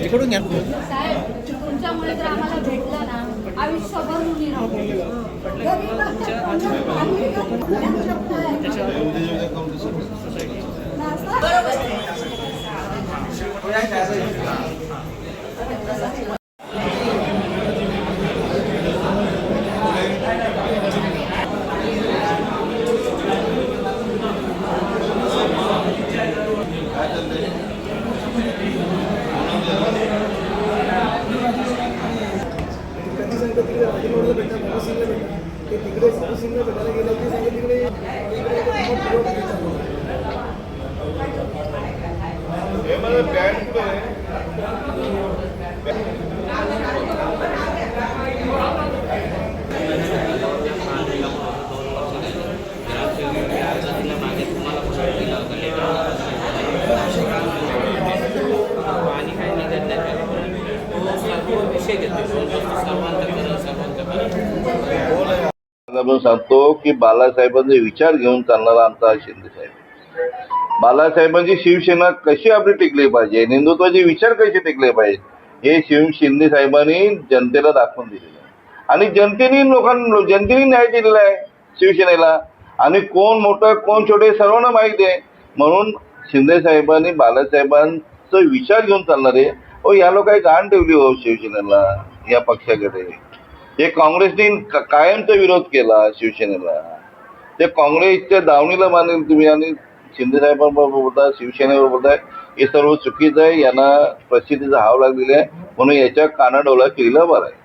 इकडून घ्या. साहेब तुमच्यामुळे जर आम्हाला भेटलं ना आयुष्यभर मुली सांगतो की बाळासाहेबांचे विचार घेऊन चालणारा आमचा शिंदे साहेब. बाळासाहेबांची शिवसेना कशी आपली टिकली पाहिजे, हिंदुत्वाचे विचार कसे टिकले पाहिजे हे शिंदे साहेबांनी जनतेला दाखवून दिलेलं आहे आणि जनतेने न्याय दिलेला आहे शिवसेनेला. आणि कोण मोठं कोण छोटे सर्वांना माहिती आहे. म्हणून शिंदे साहेबांनी बाळासाहेबांचा विचार घेऊन चालणारे या लोकांनी घाण ठेवली हो शिवसेनेला, या पक्षाकडे. हे काँग्रेसने कायमचा विरोध केला शिवसेनेला. ते काँग्रेसच्या दावणीला मानेल तुम्ही आणि शिंदे साहेबांबरोबर बोलताय, शिवसेनेवर बोलताय, हे सर्व चुकीचं आहे. यांना प्रसिद्धीचा हाव लागलेला आहे. म्हणून याच्या कानाडोळा केलेला बरा आहे.